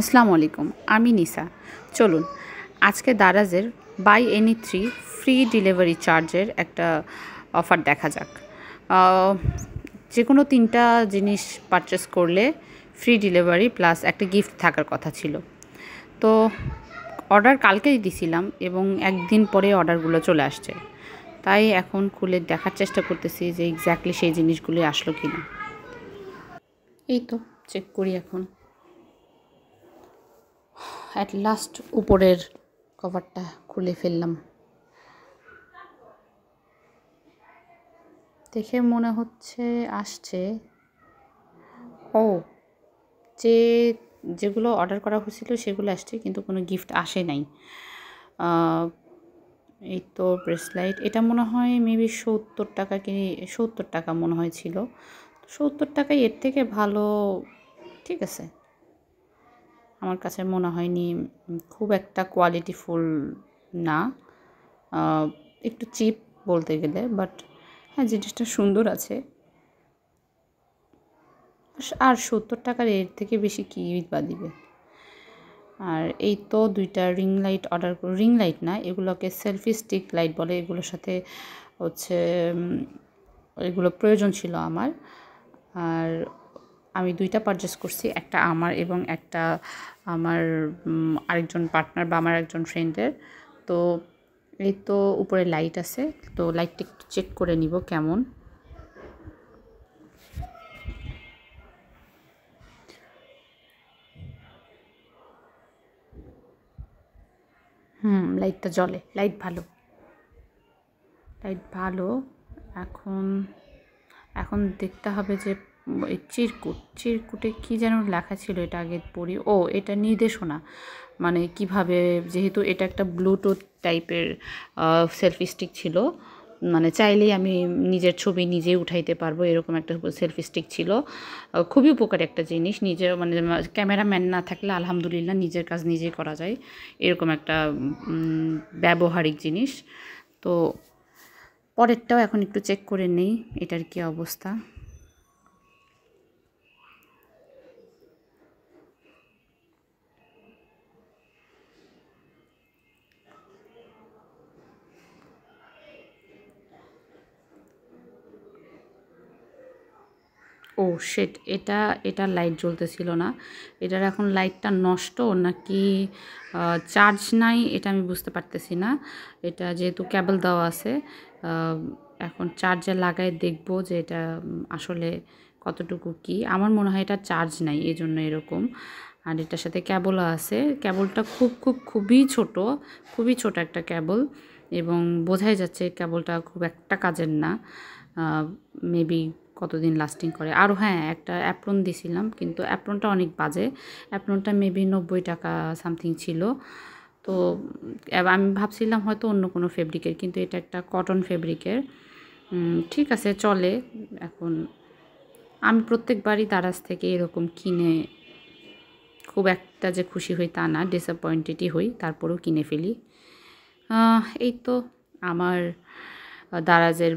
আসসালামু আলাইকুম, আমি নিসা। চলুন আজকে দারাজের বাই এনি 3 ফ্রি ডেলিভারি চার্জের একটা অফার দেখা যাক। যে কোনো 3টা জিনিস পারচেস করলে ফ্রি ডেলিভারি প্লাস একটা গিফট থাকার কথা ছিল। তো অর্ডার কালকেই দিছিলাম এবং একদিন পরে অর্ডারগুলো চলে আসছে। তাই এখন খুলে দেখার চেষ্টা করতেছি যে এক্স্যাক্টলি সেই জিনিসগুলি আসলো কি না। এই তো চেক করি এখন। অ্যাট লাস্ট উপরের কভারটা খুলে ফেললাম। দেখে মনে হচ্ছে আসছে। ও, যেগুলো অর্ডার করা হয়েছিল সেগুলো আসছে, কিন্তু কোনো গিফট আসে নাই। এই তো ব্রেসলাইট, এটা মনে হয় মেবি 70 টাকা কি 70 টাকা মনে হয় ছিল। 70 টাকায় এর থেকে ভালো। ঠিক আছে, আমার কাছে মনে হয়নি খুব একটা কোয়ালিটিফুল না, একটু চিপ বলতে গেলে, বাট হ্যাঁ জিনিসটা সুন্দর আছে। আর 70 টাকার এর থেকে বেশি কী বা দিবে। আর এই তো 2টা রিং লাইট অর্ডার করি, রিং লাইট না, এগুলোকে সেলফি স্টিক লাইট বলে। এগুলোর সাথে হচ্ছে এগুলো প্রয়োজন ছিল আমার। আর আমি 2টা পারচেস করছি, একটা আমার এবং একটা আমার আরেকজন পার্টনার বা আমার একজন ফ্রেন্ডের। তো এই তো উপরে লাইট আছে, তো লাইটটা একটু চেক করে নিব কেমন। লাইটটা জ্বলে, লাইট ভালো। এখন এখন দেখতে হবে যে এই চিরকুটে কী যেন লেখা ছিল, এটা আগে পড়ি। ও, এটা নির্দেশনা, মানে কিভাবে, যেহেতু এটা একটা ব্লুটুথ টাইপের সেলফি স্টিক ছিল, মানে চাইলেই আমি নিজের ছবি নিজেই উঠাইতে পারবো, এরকম একটা সেলফি স্টিক ছিল। খুবই উপকারী একটা জিনিস। নিজের মানে ক্যামেরাম্যান না থাকলে আলহামদুলিল্লাহ নিজের কাজ নিজেই করা যায়, এরকম একটা ব্যবহারিক জিনিস। তো পরেরটাও এখন একটু চেক করে নেই এটার কী অবস্থা। ও শিট, এটা লাইট জ্বলতেছিল না। এটার এখন লাইটটা নষ্ট নাকি চার্জ নাই এটা আমি বুঝতে পারতেছি না। এটা যেহেতু কেবল দেওয়া আছে, এখন চার্জে লাগায় দেখব যে এটা আসলে কতটুকু কি। আমার মনে হয় এটা চার্জ নাই, এই জন্য এরকম। আর এটার সাথে কেবলও আছে। কেবলটা খুবই ছোট একটা কেবল, এবং বোঝাই যাচ্ছে কেবলটা খুব একটা কাজের না। মেবি কতদিন লাস্টিং করে। আরও হ্যাঁ, একটা অ্যাপ্রন দিছিলাম, কিন্তু অ্যাপ্রনটা অনেক বাজে। অ্যাপ্রনটা মেবি 90 টাকা সামথিং ছিল। তো আমি ভাবছিলাম হয়তো অন্য কোনো ফেব্রিকের, কিন্তু এটা একটা কটন ফেব্রিকের। ঠিক আছে, চলে। এখন আমি প্রত্যেকবারই দারাজ থেকে এরকম কিনে খুব একটা যে খুশি হই তা না, ডিসঅ্যাপয়েন্টেডই হই, তারপরেও কিনে ফেলি। এই তো আমার দারাজের